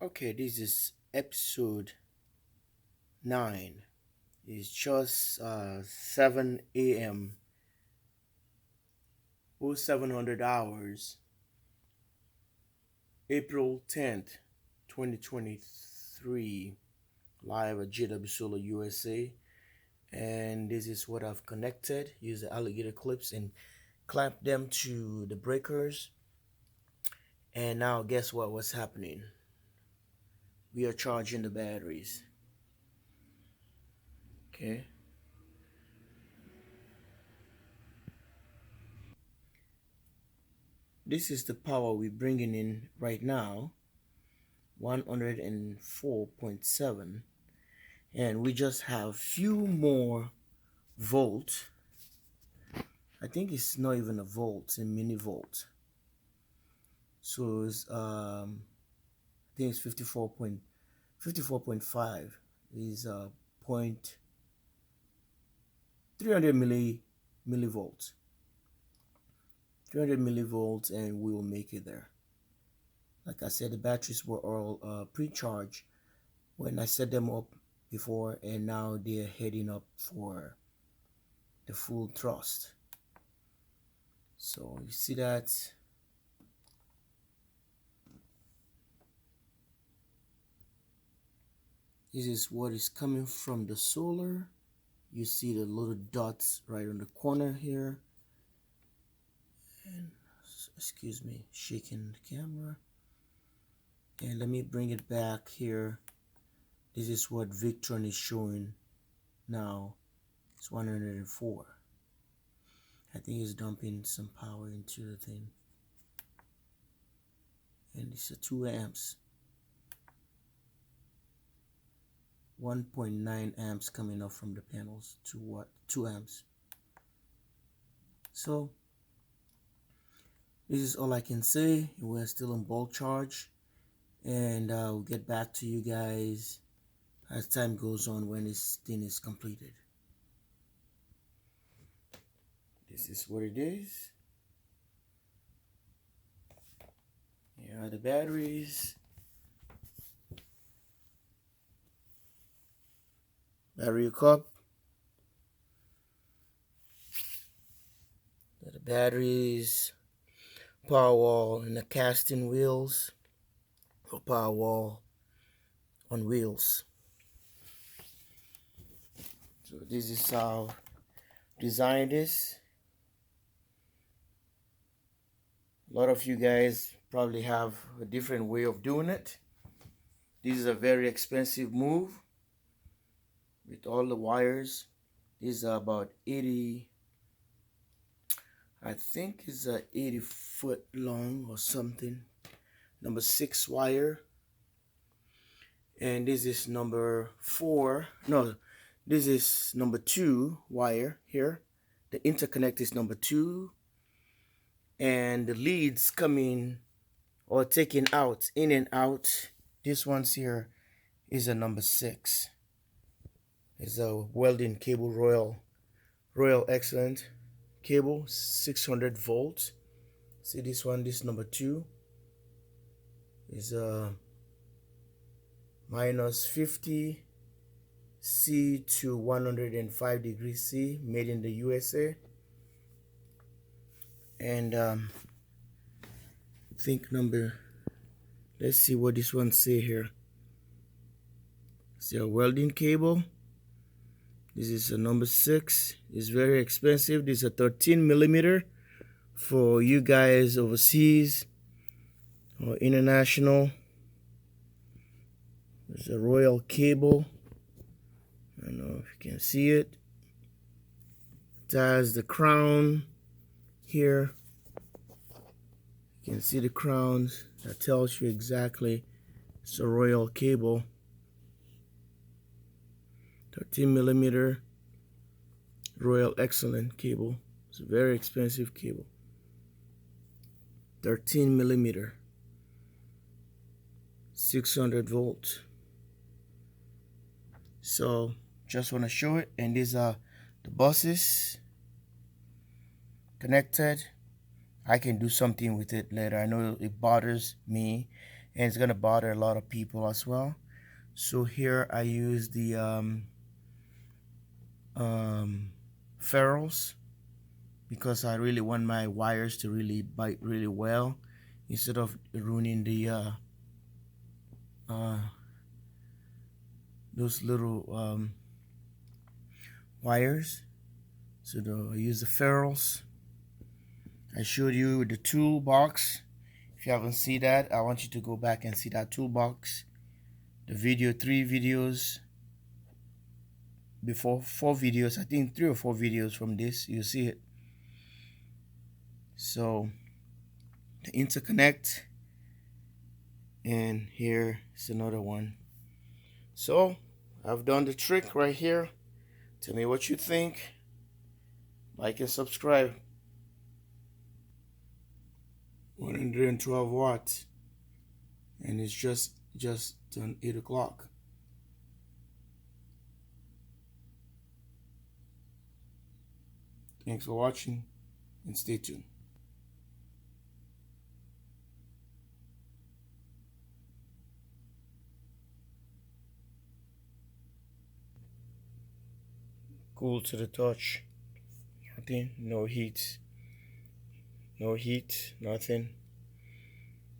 Okay, this is episode 9. It's just 7 a.m. 0700 hours, April 10th, 2023, live at JW Solar USA. And this is what I've connected. Use the alligator clips and clamp them to the breakers. And now guess what's happening? We are charging the batteries. Okay. This is the power we're bringing in right now, 104.7, and we just have few more volts. I think it's not even a volt, it's a mini volt. So it's I think it's 54.5 is point 300 millivolts. 300 millivolts, and we will make it there. Like I said, the batteries were all pre-charged when I set them up before, and now they're heading up for the full thrust. So you see that this is what is coming from the solar. You see the little dots right on the corner here. And excuse me, shaking the camera. And let me bring it back here. This is what Victron is showing now. It's 104. I think it's dumping some power into the thing. And it's a 2 amps. 1.9 amps coming up from the panels to what? 2 amps. So this is all I can say. We're still in bulk charge, and I'll get back to you guys as time goes on when this thing is completed. This is what it is. Here are the batteries. Battery cup. The batteries, POWERWALL, and the casting wheels, or POWERWALL on wheels. So this is how I designed this. A lot of you guys probably have a different way of doing it. This is a very expensive move with all the wires. These are about 80, I think it's a 80 foot long or something. Number 6 wire. And this is number 4. No, this is number 2 wire here. The interconnect is number 2. And the leads coming or taken out, in and out, this one's here is a number 6. It's a welding cable, Royal Excellent cable, 600 volts. See this one, this number 2 is minus 50 C to 105 degrees C, made in the USA. And I think let's see what this one say here. It's a welding cable. This is a number 6. It's very expensive. This is a 13 millimeter for you guys overseas or international. There's a Royal cable. I don't know if you can see it. It has the crown here. You can see the crowns. That tells you exactly it's a Royal cable. 13 millimeter Royal Excellent cable. It's a very expensive cable. 13 millimeter, 600 volts. So just want to show it. And these are the buses connected. I can do something with it later. I know it bothers me and it's gonna bother a lot of people as well. So here I use the ferrules because I really want my wires to really bite really well instead of ruining the those little wires. So I use the ferrules. I showed you the toolbox. If you haven't seen that, I want you to go back and see that toolbox. The video, 3 videos before, 4 videos, I think 3 or 4 videos from this, you'll see it. So the interconnect, and here is another one. So I've done the trick right here. Tell me what you think. Like and subscribe. 112 watts, and it's just done 8 o'clock. Thanks for watching, and stay tuned. Cool to the touch. Nothing, no heat. No heat, nothing.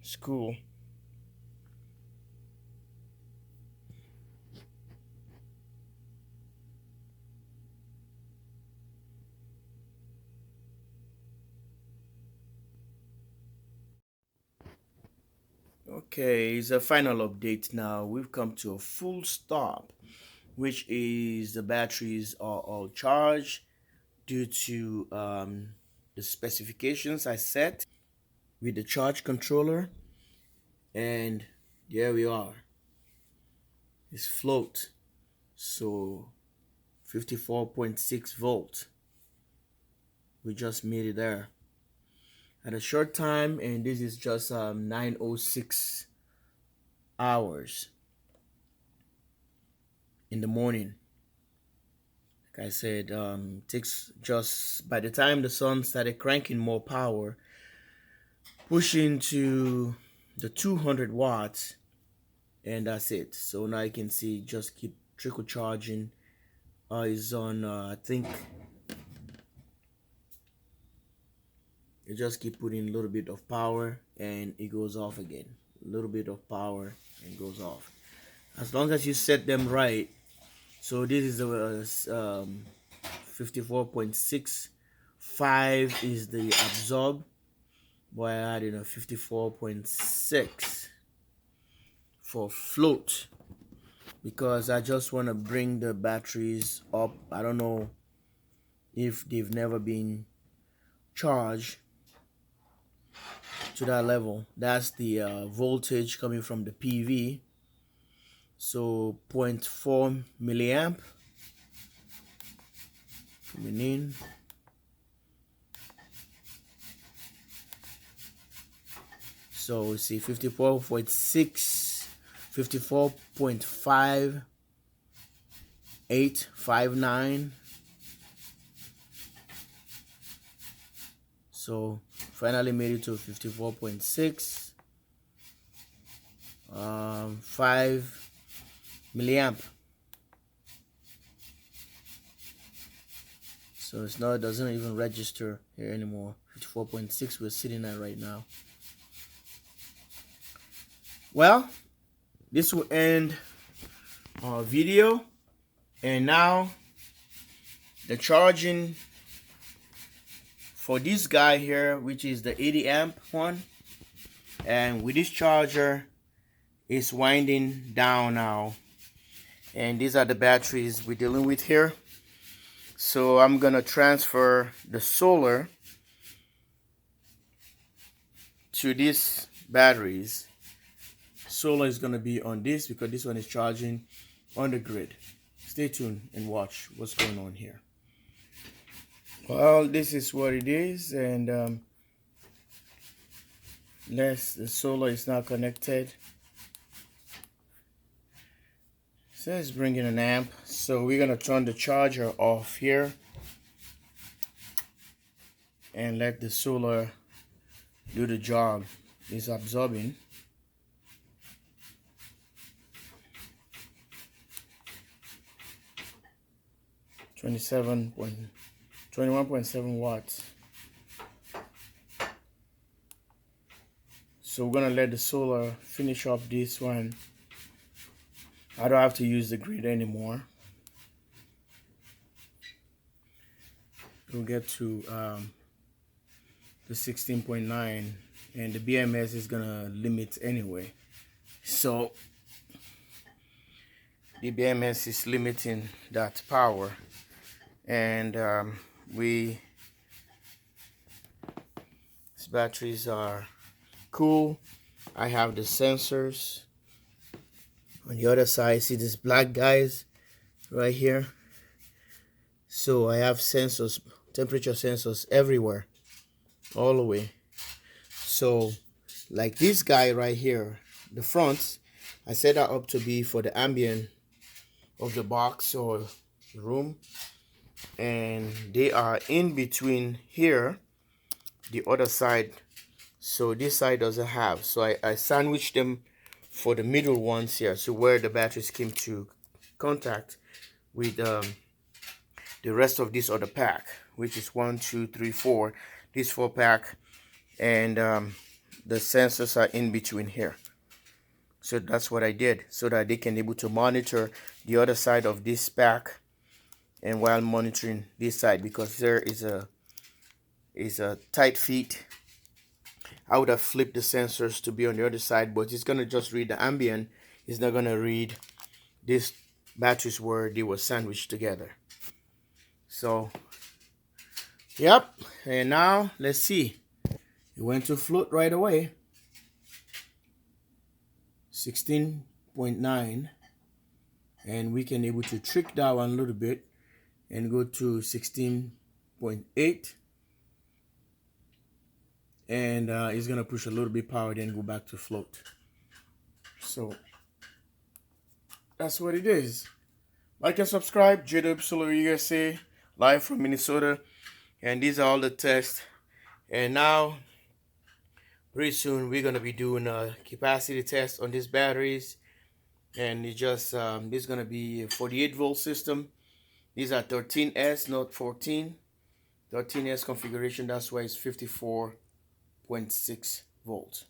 It's cool. Okay, it's a final update now. We've come to a full stop, which is the batteries are all charged due to the specifications I set with the charge controller, and there we are. It's float, so 54.6 volt. We just made it there at a short time, and this is just 9:06 hours in the morning. Like I said, it takes just by the time the sun started cranking more power, pushing to the 200 watts, and that's it. So now you can see just keep trickle charging. Is on I think you just keep putting a little bit of power and it goes off again. A little bit of power and goes off. As long as you set them right. So this is the 54.6. 5 is the absorb. By adding a 54.6 for float, because I just want to bring the batteries up. I don't know if they've never been charged to that level. That's the voltage coming from the PV. So 0.4 milliamp coming in. So we see 54.6, 54.5859. So finally made it to 54.6, 5 milliamp. So it's not, it doesn't even register here anymore. 54.6 we're sitting at right now. Well, this will end our video, and now the charging for this guy here, which is the 80 amp one, and with this charger is winding down now, and these are the batteries we're dealing with here. So I'm gonna transfer the solar to these batteries. Solar is gonna be on this because this one is charging on the grid. Stay tuned and watch what's going on here. Well, this is what it is, and the solar is now connected. So it's bringing an amp, so we're gonna turn the charger off here and let the solar do the job. It's absorbing. 21.7 watts. So we're gonna let the solar finish up this one. I don't have to use the grid anymore. We'll get to the 16.9, and the BMS is gonna limit anyway. So the BMS is limiting that power, and these batteries are cool. I have the sensors on the other side. See these black guys right here? So I have sensors, temperature sensors everywhere, all the way. So like this guy right here, the front, I set that up to be for the ambient of the box or room, and they are in between here, the other side. So this side doesn't have, so I sandwiched them for the middle ones here, so where the batteries came to contact with the rest of this other pack, which is 1, 2, 3, 4, this 4 pack, and the sensors are in between here. So that's what I did, so that they can able to monitor the other side of this pack, and while monitoring this side, because there is a tight fit. I would have flipped the sensors to be on the other side, but it's gonna just read the ambient. It's not gonna read these batteries where they were sandwiched together. So yep, and now let's see. It went to float right away. 16.9, and we can able to trick that one a little bit and go to 16.8, and it's gonna push a little bit power, then go back to float. So that's what it is. Like and subscribe. JW Solar USA, live from Minnesota, and these are all the tests. And now pretty soon we're gonna be doing a capacity test on these batteries, and it's just this is gonna be a 48-volt system. These are 13S, not 14. 13S configuration, that's why it's 54.6 volts.